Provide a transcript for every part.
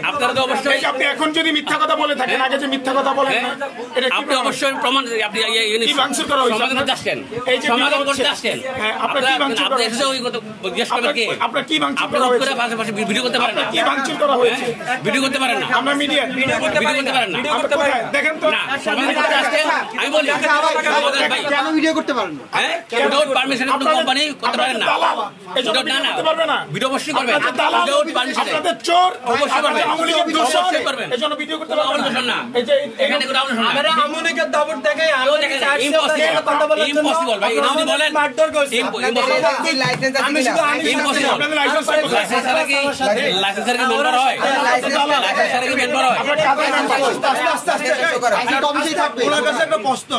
আপনারা তো অবশ্যই আপনি এখন যদি মিথ্যা কথা বলে থাকেন, আগে যে মিথ্যা কথা বলেন আপনি অবশ্যই প্রমাণ আপনি ভাঙচুর করা হয়েছে, সমাধান করতে আসছেন, সমাধান করতে আসছেন। আপনারা কি ভাঙচুর করা হয়েছে? জিজ্ঞেস করবেন কে? আপনারা কি ভাঙচুর আপনারা করা হয়েছে? পাশাপাশি ভিডিও করতে পারেন না, কি ভাঙচুর করা হয়েছে? ভিডিও করতে পারেন না, আমরা মিডিয়া ভিডিও করতে পারেন না, দেখেন তো না সমাধান করতে আসছেন। আমি বলি কেন ভিডিও করতে পারেন না? উইদাউট পারমিশন কোনো কোম্পানি করতে পারেন না, ভিডিও অবশ্যই করবেন, উইদাউট পারমিশন। আপনাদের চোর অবশ্যই করবেন, অবশ্যই করবেন, এজন্য ভিডিও করতে পারবেন না। এই যে এখানে কোনো আমল না, আমরা আমলিকের দাবর দেখে ইম্পসিবল ভাই, এটা যদি বলেন আমি শুধু আপনাদের লাইসেন্স লাইসেন্সের কি মেম্বার হয়, লাইসেন্সের কি মেম্বার হয়? ওনার কাছে একটা প্রশ্ন,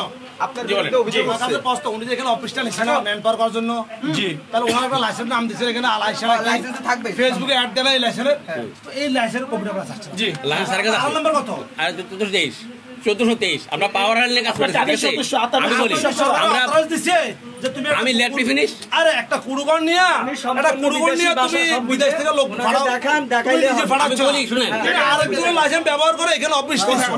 আপনার বিরুদ্ধে অভিযোগ আছে, প্রশ্ন উনি যে এখানে অফিসটা লিখছেন ম্যান পাওয়ার করার জন্য, জি, তাহলে ওনার একটা লাইসেন্স নাম দিয়েছেন এখানে লাইসেন্স থাকবে, ফেসবুকে অ্যাড দেন এই লাইসেন্সের, তো এই লাইসেন্সের কপিটা আপনারা চাচ্ছেন? জি, লাইসেন্স এর কাছে আল নাম্বার কত? আর 1423 আমরা পাওয়ার হ্যান্ডলিং কাজ করতে গেছি। আমি বলি আমরা দিছে যে তুমি আমি লেট মি ফিনিশ, আরে একটা কুড়ুগণ নিয়া একটা কুড়ুগণ নিয়া তুমি বিদেশ থেকে লোক ভাড়া দেখাইলে আমি বলি শুনেন, আরেকজন লাইসেন্স ব্যবহার করে এখানে অফিস করছো,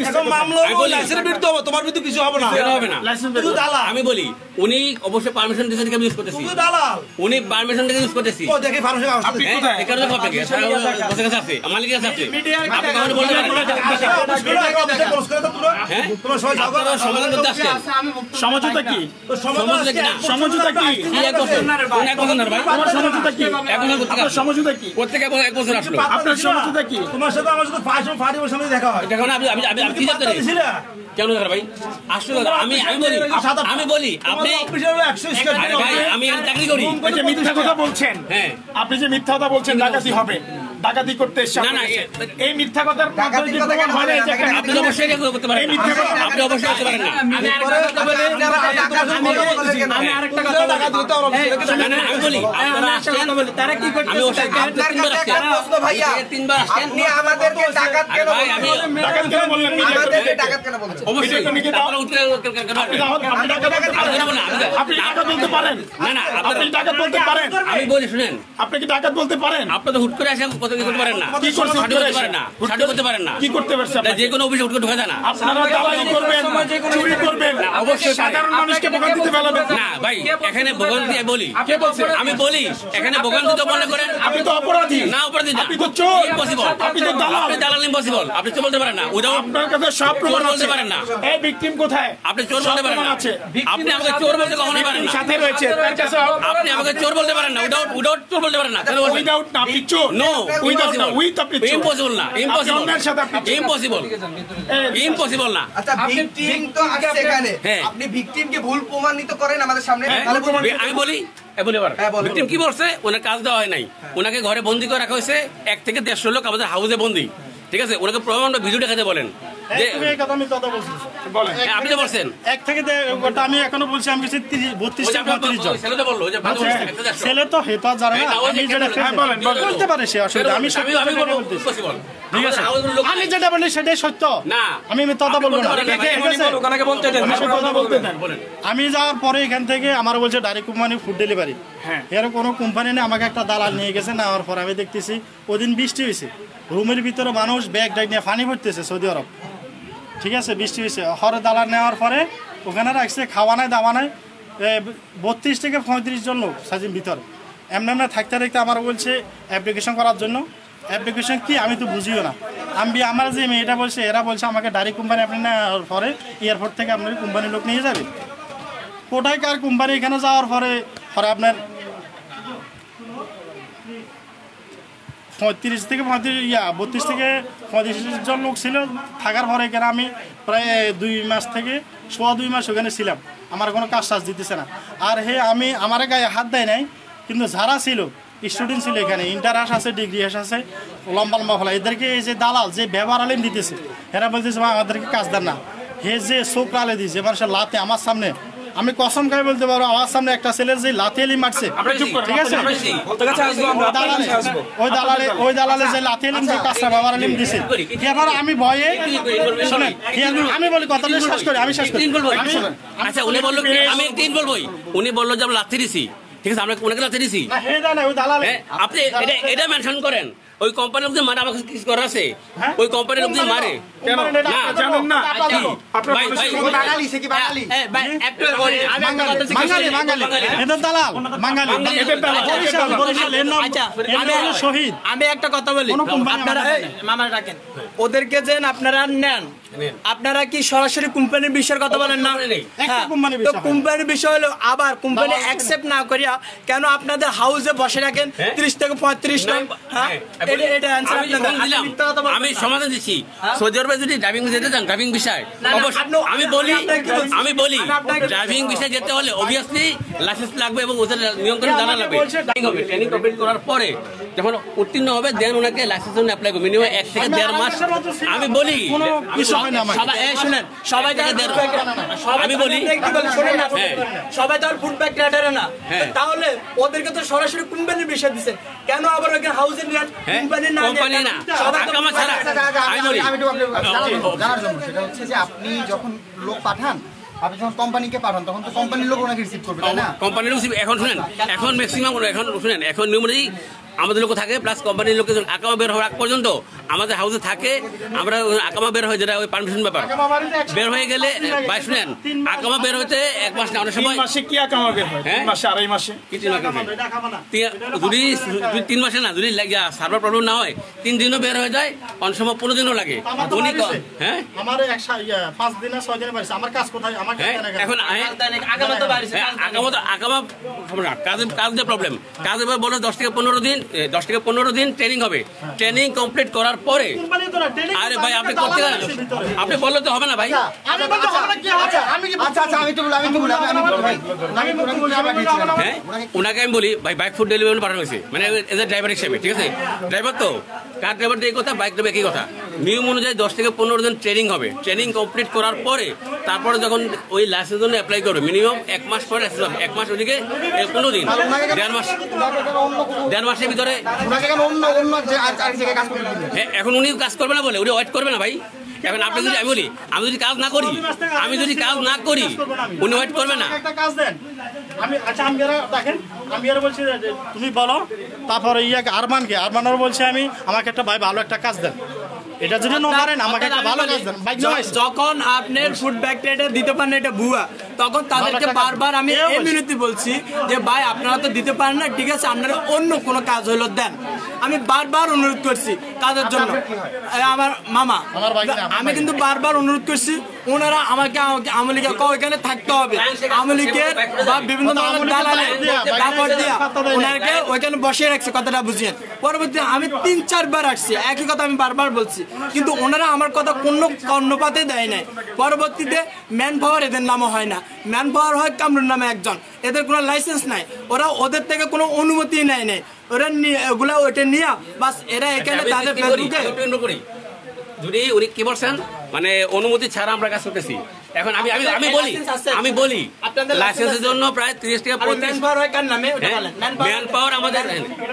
এটা মামলা হবে, লাইসেন্সের বিরুদ্ধে হবে, তোমার বিরুদ্ধে কিছু হবে না, হবে না। শুধু দালাল। আমি বলি উনি অবশ্যই পারমিশন দিয়েছেন, আমি ইউজ করতেছি, শুধু দালাল, উনি পারমিশন থেকে ইউজ করতেছি। ও দেখি পারমিশন আপনি কোথায়? এখানে তো পাবে বসে কাছে আছে, মালিকের কাছে আছে, আপনি কখনো বলতে পারেন না। হ্যাঁ তোমার সবাই যাও, আপনারা সমাধান করতে আসছেন, সমঝোতা কি? তো সমঝোতা কি না? সমঝোতা কি? কি এক বছর? কোন এক বছর না ভাই? আমার সমঝোতা কি? এক বছর করতে আপনার সমঝোতা কি? প্রত্যেক এক বছর আসলো। আপনার সমঝোতা কি? তোমার সাথে আমার সাথে ফাড়ি সামনে দেখা হয়, এটা কারণে আমি কি জানতে কেন ভাই আসলে আমি বলি আপনি আরে ভাই আমি চাকরি করি, এই যে মিথ্যা কথা বলছেন, হ্যাঁ আপনি যে মিথ্যা কথা বলছেন ডাকাতি হবে, ডাকাতি করতে এসেছেন, না, না, এই মিথ্যা কথার মধ্যে যে প্রমাণ হয় না, এই যে একটা- আপনি তো অবশ্যই এটা করতে পারেন না, আপনি অবশ্যই করতে পারেন না। আমি আরেকটা কথা ডাকাত দিতে হবে, না, না, আমি বলি আপনারা আসছেন, আমি ওটা তিনবার আসছেন, ভাইয়া তিনবার আসছেন, আপনি আমাদেরকে ডাকাত কেন ভাই আমি ডাকাত কেন বললেন? আমাদেরকে ডাকাত কেন বলছেন? অবশ্যই আপনারা উঠতে আপনি ডাকাত বলতে পারেন? না, না, আপনি ডাকাত বলতে পারেন? আমি বলি শুনেন, আপনি কি ডাকাত বলতে পারেন? আপনি তো হুট করে আসে কত কি করতে পারেন না, কি করতে ছাড়তে করতে পারেন না, ছাড়তে করতে পারেন না, কি করতে পারছেন? না, যে কোনো অফিসে হুট করে ঢোকা যায় না। আপনারা দালালি করবেন, চুরি করবেন, অবশ্যই সাধারণ মানুষকে বোকা দিতে ফেলাবেন। না ভাই, এখানে ভোগান্তি বলি, কে বলছে? আমি বলি এখানে ভোগান্তি তো মনে করেন আপনি তো অপরাধী, না, অপরাধী না, আপনি তো চোর, ইম্পসিবল, আপনি তো দালাল, আপনি দালাল, ইম্পসিবল, আপনি চোর বলতে পারেন না, উইদাউট আপনার কাছে সব প্রমাণ চোর বলতে আছে। পারেন না। এই ভিকটিম কোথায়? আপনি চোর বলতে পারেন না, আছে। আপনি আমাকে চোর বলতে কখনোই পারেন না, সাথে রয়েছে তার কাছে আপনি আমাকে চোর বলতে পারেন না, উইদাউট চোর বলতে পারেন না, তাহলে বলবেন উইদাউট না, আপনি চোর। নো, উইদাউট না, উইথ আপনি চোর। ইম্পসিবল না, ইম্পসিবল, আপনার সাথে আপনি চোর। ইম্পসিবল, ইম্পসিবল না। আচ্ছা ভিকটিম তো আসছে এখানে, হ্যাঁ। আপনি ভিকটিমকে ভুল প্রমাণিত করেন আমাদের সামনে, হ্যাঁ, তাহলে বলুন। আমি বলি ভিকটিম কি বলছে, ওনার কাজ দেওয়া হয় নাই, ওনাকে ঘরে বন্দি করে রাখা হয়েছে, 1 থেকে 150 লোক আমাদের হাউসে বন্দি, ঠিক আছে, ওনাকে প্রমাণ ভিডিও দেখাতে বলেন যে এই কথা আমি কথা বলছি, বলেন। আপনি তো বলছেন, এক থেকে ওটা আমি এখনো বলছি, আমি বলছি 32 ওই যে থেকে 35 জন ছেলে তো বললো যে ছেলে তো হেতো আর জানে না, আমি যেটা বলেন, বলেন। বলতে পারে সে অসুবিধা, আমি সত্যি আমি কথা বলবো বলতেছি। impossible। ঠিক আছে, আমি যেটা বলি সেটাই সত্য, না আমি মিথ্যা বলবো না, আপনি ঠিক আছে? আপনি কথা বলতে দেন। আমি যাওয়ার পরে এখান থেকে আমার বলছে ডাইরেক্ট কোম্পানি ফুড ডেলিভারি, হ্যাঁ। এর কোনো কোম্পানি নেই, আমাকে একটা দালাল নিয়ে গেছে, নেওয়ার পর আমি দেখতেছি ওদিন বৃষ্টি হয়েছে, রুমের ভিতরে মানুষ ব্যাগ ড্যাগ নিয়ে পানি ভরতেছে সৌদি আরব, ঠিক আছে, বৃষ্টি হয়েছে, হরে দালাল নেওয়ার পরে ওখানে রাখছে, খাওয়া নাই দাওয়া নাই, 32 থেকে 35 জন লোক সাজিম ভিতর, এমনি থাকতে থাকতে আমার বলছে অ্যাপ্লিকেশন করার জন্য, অ্যাপ্লিকেশন কি আমি তো বুঝিও না, আমার যে মেয়েটা বলছে, এরা বলছে আমাকে ডাইরেক্ট কোম্পানি আপনি নেওয়ার পরে এয়ারপোর্ট থেকে আপনার কোম্পানির লোক নিয়ে যাবে, কোটায় কার কোম্পানি, এখানে যাওয়ার পরে আপনার 32 থেকে 35 জন লোক ছিল, থাকার পরে এখানে আমি প্রায় 2 মাস থেকে 2.5 মাস ওখানে ছিলাম, আমার কোনো কাজ টাজ দিতেছে না, আর আমার গায়ে হাত দেয় নাই, কিন্তু যারা ছিল স্টুডেন্ট ছিল এখানে, ইন্টার হাস আছে, ডিগ্রি হাস আছে, লম্বা লম্বা ফলা, এদেরকে এই যে দালাল যে ব্যবহার আলেম দিতেছে, এরা বলতেছে আমাদেরকে কাজ দেন না, হে যে চোখ আলে দিয়েছে মানুষের লাতে আমার সামনে, আমি কসম খাই বলতে পারবো আমার সামনে একটা ছেলের যে লাথি এলি মারছে, ঠিক আছে, ওই দালালে যে লাথি এলিম যে কাজটা ব্যবহার আলিম দিছে, এবার আমি ভয়ে শোনেন, আমি বলি কথাটা শেষ করি, আমি শেষ করি। আচ্ছা উনি বললো আমি 3 বলবোই, উনি বললো যে আমি লাথি দিছি, ঠিক আছে, আমরা ওনাকে লাথি দিছি। না হে দেয় না, ওই দালাল। হ্যাঁ, আপনি এটা মেনশন করেন, ওই কোম্পানির লোক যে মারে আমাকে কিছু করার আছে, হ্যাঁ? ওই কোম্পানির লোক যে মারে। কেন না, জানেন না কি? আপনার ভাই, ভাই, বাঙালি সে কি বাঙালি এদের দালাল বাঙালি। এদের দালাল, বরিশাল, বরিশাল, এর নাম আচ্ছা, এর নাম হলো শহীদ। আমি একটা কথা বলি, কোনো কোম্পানি আপনারা আমাদের এই, মামা রাখেন, ওদেরকে যে আপনারা নেন, আপনারা কি সরাসরি কোম্পানির বিষয়ের কথা বলেন না? একটা হ্যাঁ, কোম্পানির তো বিষয় হয়। কোম্পানির বিষয় হলো আবার কোম্পানি অ্যাকসেপ্ট না করিয়া কেন আপনাদের হাউসে বসে রাখেন 30 থেকে 35 টা? হ্যাঁ, এটা অ্যানসার আমি আপনাদের। যখন দিলাম, মিথ্যা কথা বলবেন আমি না। সমাধান দিচ্ছি। সৌদি আরবে যদি ড্রাইভিং যেতে চান, ড্রাইভিং বিষয় না, অবশ্যই আপনি- আমি বলি, আমি আপনাকে কি বলছি? আমি বলি আমি আপনাকে- ড্রাইভিং বিষয় যেতে হলে অবভিয়াসলি লাইসেন্স লাগবে এবং ওদের নিয়ম করে জানা লাগবে। ট্রেনিং কমপ্লিট করার পরে যখন উত্তীর্ণ হবে দেন ওনাকে লাইসেন্স জন্য অ্যাপ্লাই করবে, মিনিমাম 1 থেকে 1.5 মাস। আমি বলি কোনো আমি কিছু হয় না আমার। সবাই এই শুনেন, সবাই তো আর দেড়- food packet- আমি বলি কি বলে শোনেন না, হ্যাঁ। সবাই তো আর ফুড প্যাক রাইডারে না। হ্যাঁ। তাহলে ওদেরকে তো সরাসরি কোম্পানির বিষয় দিছে, কেন আবার ওকে হাউসে নিয়ে হ্যাঁ, কোম্পানি না নিয়ে কোম্পানি না, সবাই তো আকামা ছাড়া। আমি বলি জানার জন্য সেটা হচ্ছে যে আপনি যখন লোক পাঠান, আপনি যখন কোম্পানিকে পাঠান তখন তো কোম্পানির লোক ওনাকে রিসিভ করবে, তাই না? কোম্পানির এখন শুনেন, এখন ম্যাক্সিমাম এখন শুনেন, এখন নিয়ম অনুযায়ী আমাদের লোক থাকে প্লাস কোম্পানির লোকের আকামা বের হওয়ার আগ পর্যন্ত আমাদের হাউসে থাকে। আমরা আকামা বের হয় যেটা ওই পারমিশন ব্যাপার, বের হয়ে গেলে ভাই শুনেন, আকামা বের হতে 1 মাস না, অনেক 3 সময় মাসে কি আকামা বের হয়? 3 হ্যাঁ? মাসে, 2.5 মাসে? কি 3 মাস হবে? যদি 3 মাসে না, যদি সার্ভার প্রবলেম না হয় 3 দিনও বের হয়ে যায়, অনেক সময় 15 দিনও লাগে। উনি হ্যাঁ আমার 5 দিনে 6 দিনে বাড়ছে। আমার কাজ কোথায়? আমার কাজ হ্যাঁ, কেন? এখন আগামা তো বাড়িছে, আকামা কাজের প্রবলেম। কাজ এবার বলো 10 থেকে 15 দিন, 10 থেকে 15 দিন ট্রেনিং হবে। ট্রেনিং কমপ্লিট করার পরে কোম্পানি তো না, ট্রেনিং আরে কোম্পানি ভাই আপনি একটা করতে দালাল গেলেন, আছে ভিতরে। আপনি বললে তো হবে না ভাই। আমি বলতে হবে না, কি হবে? আমি কি আচ্ছা আচ্ছা, আমি তো বলি, হ্যাঁ, ওনাকে আমি বলি ভাই বাইক ফুড ডেলিভারি পাঠানো হয়েছে, মানে এদের ড্রাইভার হিসেবে, ঠিক আছে? ড্রাইভার তো কার ড্রাইভার এই কথা, বাইক ড্রাইভার একই কথা। নিয়ম অনুযায়ী 10 থেকে 15 দিন ট্রেনিং হবে। ট্রেনিং কমপ্লিট করার পরে তারপরে যখন ওই লাইসেন্সের জন্য অ্যাপ্লাই করবে, মিনিমাম 1 মাস পরে লাইসেন্স হবে। 1 মাস ওদিকে 15 দিন, 1.5 মাসের ভিতরে। ওনাকে কেন অন্য অন্য যে আর জায়গায় কাজ করতে দিলেন? হ্যাঁ, এখন উনি কাজ করবে না বলে উনি ওয়েট করবে না ভাই। এখন আপনি যদি আমি বলি, আমি যদি কাজ না করি উনি ওয়েট করবে না। একটা কাজ দেন। আচ্ছা আমি দেখেন, আমি বলছি যে তুমি বলো, তারপরে আরমানের বলছে আমাকে একটা ভাই ভালো একটা কাজ দেন। এটা যদি না পারেন আমাকে একটা ভালো কাজ দেন। বাইক নামাইছে। যখন আপনার ফুড ব্যাগ এটা দিতে পারেন এটা ভুয়া, তখন তাদেরকে বারবার আমি এই মিনতি বলছি যে ভাই আপনারা তো দিতে পারেন না, ঠিক আছে আপনারা অন্য কোনো কাজ হলো দেন। আমি বারবার অনুরোধ করছি কাজের জন্য। আমার মামা, আমি কিন্তু বারবার অনুরোধ করছি, ওনারা আমাকে আমলিকে ওইখানে থাকতে হবে, আমলিকে বা বিভিন্ন ধরনের দালালে কাপড় দিয়া ওনাকে ওইখানে বসিয়ে রাখছে, কথাটা বুঝিয়েন। পরবর্তী আমি 3-4 বার আসছি, একই কথা আমি বারবার বলছি, কিন্তু ওনারা আমার কথা কোনো কর্ণপাতে দেয় নাই। পরবর্তীতে ম্যান পাওয়ার এদের নামও হয় না, ম্যান পাওয়ার হয় কামরুন নামে একজন, এদের কোনো লাইসেন্স নাই, ওরা ওদের থেকে কোনো অনুমতি নেয় নাই, ওরা ওগুলা ওইটা নিয়ে বাস এরা এখানে তাদের ফেসবুকে। যদি উনি কি বলছেন, মানে অনুমতি ছাড়া আমরা কাজ করতেছি। এখন আমি বলি লাইসেন্সের জন্য প্রায় 30 থেকে 35 ম্যান পাওয়ার হয় কার নামে ওটা বলেন। ম্যান পাওয়ার আমাদের,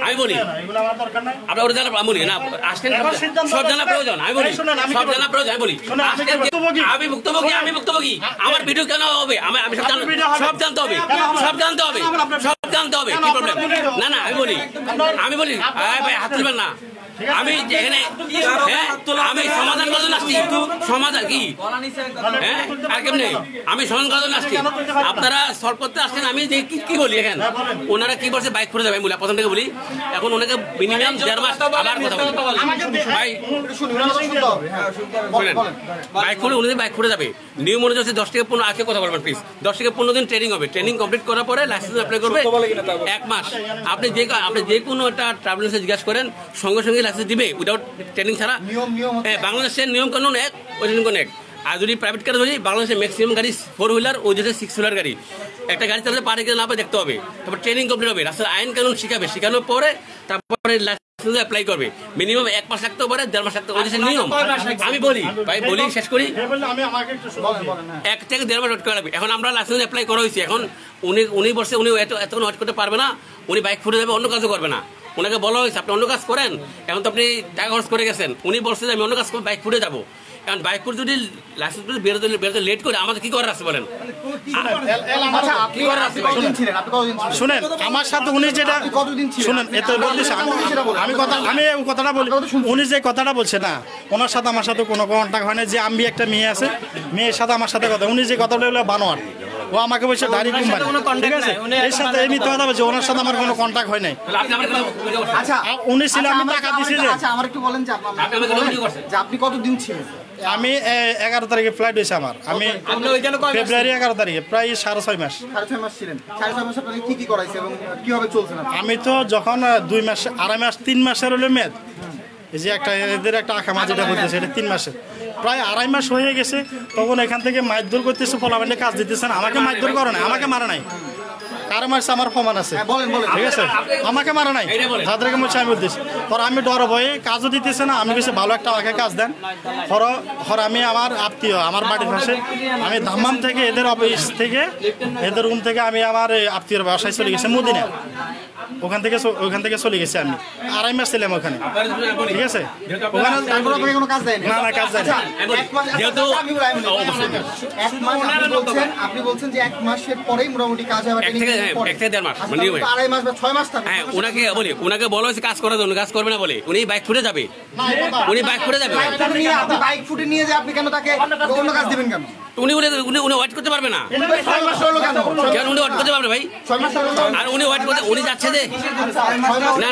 আমি বলি এগুলো আমার দরকার নাই। আপনার ওটা জানা বলি না, আসছেন সব জানা প্রয়োজন। আমি বলি সব জানা প্রয়োজন। আমি বলি আমি ভুক্তভোগী, আমার ভিডিও কেন হবে? আমি সব জানতে হবে, কি প্রবলেম? না আমি বলি ভাই হাত তুলবেন না। আমি এখানে আমি সমাধান করার জন্য আসছি। সমাধান কি হ্যাঁ আর কেমনি আমি সমাধান করার জন্য আসছি, আপনারা সলভ করতে আসছেন। আমি যে কি বলি এখানে ওনারা কি বলছে বাইক করে যাবে, আমি বলি প্রথম থেকে বলি। এখন ওনাকে মিনিমাম 1.5 মাস আবার কথা বলি ভাই বাইক করে উনি বাইক করে যাবে। নিয়ম অনুযায়ী 10 থেকে 15 আজকে কথা বলবেন প্লিজ। 10 থেকে 15 দিন ট্রেনিং হবে। ট্রেনিং কমপ্লিট করার পরে লাইসেন্স অ্যাপ্লাই করবে 1 মাস। আপনি যে কোনো একটা ট্রাভেল এজেন্সি জিজ্ঞাসা করেন, সঙ্গে সঙ্গে লাইসেন্স দিবে উইদাউট ট্রেনিং ছাড়া। বাংলাদেশের নিয়ম কানুন এক, ওই নিয়ম কানুন এক। আর যদি প্রাইভেট কার ধরি, বাংলাদেশের ম্যাক্সিমাম গাড়ি 4 হুইলার, ওই দেশে 6 হুইলার গাড়ি। একটা গাড়ি চালাতে পারে কিনা না পারে দেখতে হবে, তারপর ট্রেনিং কমপ্লিট হবে, রাস্তার আইন কানুন শিখাবে, শেখানোর পরে তারপরে লাইসেন্স অ্যাপ্লাই করবে। মিনিমাম 1 মাস লাগতে পারে, 1.5 মাস লাগতে, ওই দেশের নিয়ম। আমি বলি ভাই বলি শেষ করি, 1 থেকে 1.5 মাস ওয়েট করা লাগবে। এখন আমরা লাইসেন্স অ্যাপ্লাই করা হয়েছে, এখন উনি বসে উনি এতক্ষণ ওয়েট করতে পারবে না, উনি বাইক ফুটে যাবে, অন্য কাজও করবে না। ওনাকে বলা হয়েছে আপনি অন্য কাজ করেন, এখন তো আপনি টাকা খরচ করে গেছেন। উনি বলছে যে আমি অন্য কাজ করে বাইক ফুটে যাবো। কারণ বাইকপুর যদি লাইসেন্স বেরোতে লেট করে আমাদের কি করার আছে বলেন? আচ্ছা, আপনি কতদিন ছিলেন? আপনি কতদিন ছিলেন? শুনেন আমার সাথে উনি যেটা আপনি কতদিন ছিলেন? শুনেন এত বলতেছে আমি এই কথাটা বলি, উনি যে কথাটা বলছে না ওনার সাথে আমার সাথে কোনো কন্টাক্ট হয় না। যে আমি একটা মেয়ে আছে, মেয়ের সাথে আমার সাথে কথা, উনি যে কথা বলে বানোয়ার, ও আমাকে বলছে ডাইরি কোম্পানি, ঠিক আছে, এর সাথে এই মিথ্যা কথা বলছে, ওনার সাথে আমার কোনো কন্টাক্ট হয় নাই। আচ্ছা, উনি ছিল, আমি আচ্ছা, টাকা দিছি যে আচ্ছা, আমার একটু বলেন যে যে আপনি কতদিন ছিলেন? আমি 11 তারিখে ফ্লাইট হয়েছে আমার, আমি ফেব্রুয়ারি 11 তারিখে প্রায় 6.5 মাস। 6.5 মাস ছিলেন। 6.5 মাস আপনাকে কি করাইছে এবং কিভাবে চলছেন আপনি? আমি তো যখন 2 মাস 2.5 মাস 3 মাসের হলো মেয়াদ, এই যে একটা এদের একটা আকামা যেটা বলতেছে এটা 3 মাসের, প্রায় 2.5 মাস হয়ে গেছে। তখন এখান থেকে মারধর করতেছে, ফলাফলে কাজ দিতেছে না, আমাকে মারধর করে না, আমাকে মারা নাই, কারো মারছে আমার প্রমাণ আছে, বলেন ঠিক আছে, আমাকে মারা নাই, তাদেরকে বলছে আমি বলতেছি। পর আমি ডর ভয়ে কাজও দিতেছে না, আমি বেশি ভালো একটা আমাকে কাজ দেন। পর আমি আমার আত্মীয় আমার বাড়ির পাশে, আমি ধাম্মাম থেকে এদের অফিস থেকে এদের রুম থেকে আমি আমার আত্মীয়র বাসায় চলে গেছি মদিনা, ওখান থেকে চলে গেছি আমি। 2.5 মাস ছিলাম ওখানে, ঠিক আছে, ওখানে তারপর আপনাকে কোনো কাজ দেয়নি? না কাজ দেয়নি। যেহেতু আপনি বলছেন যে 1 মাসের পরেই মোটামুটি কাজ হবে। 1 থেকে 1.5 মাস মানে 2.5 মাস বা 6 মাস থাকবে। হ্যাঁ, ওনাকে বলা হয়েছে কাজ করার জন্য, কাজ করবে না বলে উনি বাইক ফুটে যাবে, উনি বাইক ফুটে যাবে। আপনি বাইক ফুটে নিয়ে যে আপনি কেন তাকে অন্য কাজ দিবেন কেন? উনি ওয়েট করতে পারবে না, 6 মাস হলো কেন? কেন উনি ওয়েট করতে পারবে ভাই? 6 মাস হলো। আর উনি ওয়েট করতে, উনি যাচ্ছে যে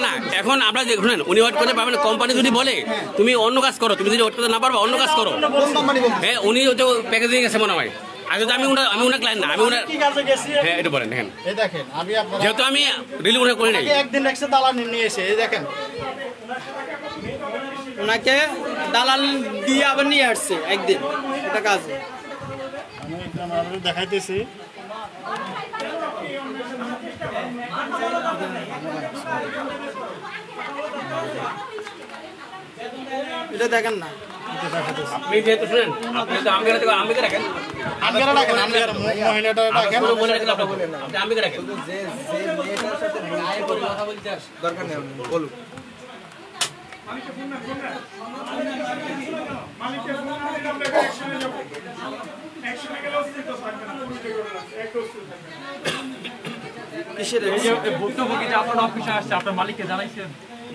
না এখন আমরা শুনেন, উনি ওয়েট করতে পারবেন না। কোম্পানি যদি বলে তুমি অন্য কাজ করো, তুমি যদি ওয়েট করতে না পারবে অন্য কাজ করো। কোন কোম্পানি বলছে? হ্যাঁ, উনি তো প্যাকেজিং গেছে মনে হয়। আগে তো আমি উনার ক্লায়েন্ট না, আমি উনার, কি কাজে গেছি হ্যাঁ এটা বলেন। দেখেন এই দেখেন, আমি আপনার যেহেতু আমি রিলি মনে করি নাই, একদিন একসে দালাল নিয়ে এসে এই দেখেন, ওনাকে দালাল দিয়ে আবার নিয়ে আসছে একদিন এটা কাজে। আমি দেখাইতেছি, এটা দেখেন না, আপনি যেহেতু শুনেন, আপনি তো আমিকে রাখেন, আনগারা রাখেন, আনগারা মহিলাটা রাখেন, আপনি আমিকে রাখেন। যে মেয়েটার সাথে কথা বলতে দরকার নেই, বলুন।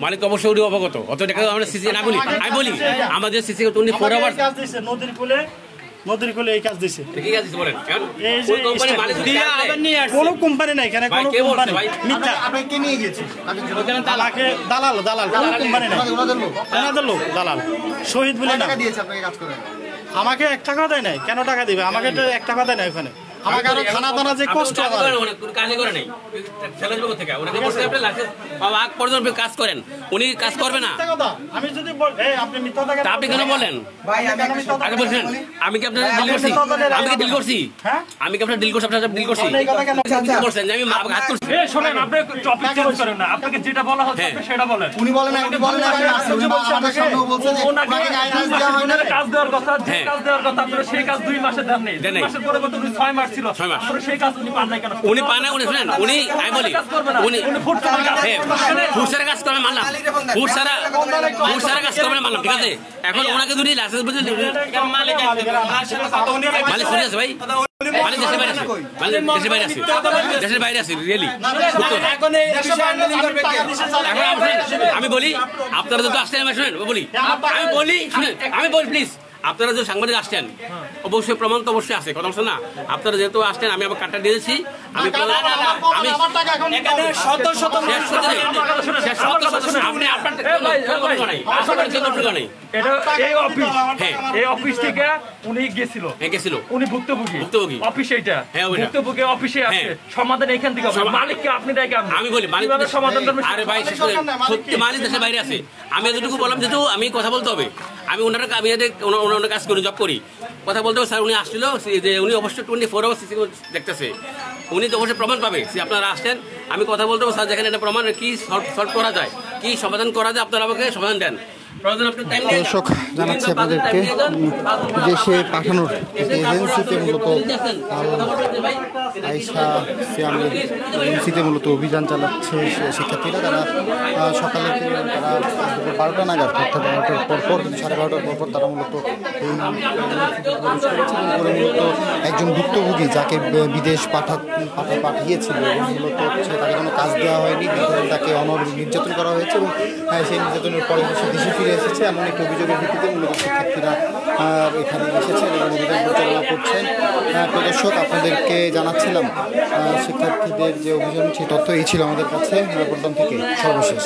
মালিক অবশ্যই উনি অবগত, অত টাকা আমরা সিসি না বলি, আমি বলি আমাদের সিসি 24 আওয়ার্স কাজ দিছে নদীর কুলে এই কাজ দিছে। কি কাজ দিছে বলেন? কারণ এই যে কোন কোম্পানি মালিক দিয়ে আবার নিয়ে আসছে। কোনো কোম্পানি নাই, এখানে ভাই, কোনো কে বলছে কোম্পানি ভাই? মিথ্যা, আপনাকে কে নিয়ে গিয়েছে? আমাকে দালাল কোনো কোম্পানি নাই, ওনাদের লোক ওনাদের লোক দালাল, শহীদ বলে না। টাকা দিয়েছে আপনাকে কাজ করে? আমাকে 1 টাকা দেয় নাই, কেন টাকা দিবে? আমাকে তো 1 টাকা দেয় নাই ওখানে, আমাকে আরো খানা দানা যে কষ্ট আমার। কাজে করে নাই, চ্যালেঞ্জ থেকে ওনাকে বলতে আপনি লাইসেন্স পাওয়া আগ পর্যন্ত কাজ করেন, উনি কাজ করবে না। মিথ্যা কথা, আমি যদি আপনি মিথ্যা কথা তা আপনি কেন বলেন? ভাই আমি একটা আগে বলছেন আমি কি আপনার ডিল করছি? আমি কি ডিল করছি? হ্যাঁ? আমি কি আপনার ডিল করছি? আপনার ডিল করছি? এই কথা কেন বলছেন যে আমি হাত করছি? শোনেন, আপনি টপিক চেঞ্জ করেন না, আপনাকে যেটা বলা হচ্ছে আপনি সেটা বলেন। উনি বলেন না, উনি বলেন না, আমি আসছি, উনি আমাদের সামনেও বলছেন যে ওনাকে ওনাকে গাইডলাইন্স দেওয়া হয় না। কাজ দেওয়ার কথা, যে হ্যাঁ। কাজ দেওয়ার কথা আপনারা সেই কাজ 2 মাসে দেন নাই। দেন নাই। 2 মাসের পরিবর্তে উনি 6 মাস ছিল। 6 মাস। আপনারা সেই কাজ উনি পান নাই কেন? উনি পায় না, উনি শুনেন, উনি আমি বলি উনি ফুটসারা কাজ করবে মানলাম, ফুটসারা কাজ করবে মানলাম, ঠিক আছে। এখন ওনাকে যদি লাইসেন্স বুঝে মালিক শুনে আছে ভাই, মালিক দেশের বাইরে আছে, মালিক দেশের বাইরে আছে রিয়েলি। এখন এই বিষয়ে হ্যান্ডেলিং করবে কে? এখন আমি বলি আপনারা যদি আসছেন, আমি শুনেন বলি, আমি বলি শুনেন, আমি বলি প্লিজ, আপনারা যে সাংবাদিক আসছেন অবশ্যই প্রমাণ তো অবশ্যই আছে, কথা বলছেন না। আপনারা যেহেতু আসছেন, আমি আমার কার্ডটা দিয়েছি, আমি আমার টাকা এখন এখানে শত শত আপনি আপনার নাই। এটা এই অফিস, হ্যাঁ। এই অফিস থেকে উনি গেছিল, গেছিল উনি ভুক্তভোগী অফিস এইটা, হ্যাঁ, ওইটা। ভুক্তভোগী অফিসে আছে, হ্যাঁ। সমাধান এখান থেকে হবে। মালিককে আপনি ডেকে আনবেন। আমি বলি মালিক কিভাবে সমাধান করবেন? আরে ভাই শেষ করে সত্যি মালিক দেশের বাইরে আছে, আমি এতটুকু বললাম যেহেতু আমি কথা বলতে হবে, আমি ওনারা আমি ওনার কাজ করি, জব করি, কথা বলতে হবে। স্যার উনি আসছিল যে উনি অবশ্যই 24 আওয়ার্স সিসি দেখতেছে, উনি তো অবশ্যই প্রমাণ পাবে। আপনারা আসছেন, আমি কথা বলতে হবে, স্যার যেখানে এটা প্রমাণ কি সলভ করা যায়, কি সমাধান করা যায়, আপনারা আমাকে সমাধান দেন। প্রয়োজন আপনি টাইম নিয়ে যান। দর্শক জানাচ্ছি আপনাদেরকে দেশে পাঠানোর একটি এজেন্সিতে মূলত আয়শা সিয়ামের এজেন্সিতে মূলত অভিযান চালাচ্ছে শিক্ষার্থীরা। তারা সকালে তারা 12টা নাগাদ অর্থাৎ 12টার পরপর 12:30টার পরপর তারা মূলত এই প্রবেশ করেছে এবং করে মূলত একজন ভুক্তভোগী যাকে বিদেশ পাঠিয়েছিল এবং মূলত তাকে কোনো কাজ দেওয়া হয়নি, তাকে নির্যাতন করা হয়েছে এবং সেই নির্যাতনের পরে সে দেশে ফিরে এসেছে এমন একটি অভিযোগের ভিত্তিতে মূলত শিক্ষার্থীরা এখানে এসেছেন এবং অভিযান পরিচালনা করছেন। প্রদর্শক আপনাদেরকে জানাচ্ছিলাম শিক্ষার্থীদের যে অভিযান সেই তথ্য এই ছিল আমাদের কাছে নয়াপল্টন থেকে সর্বশেষ।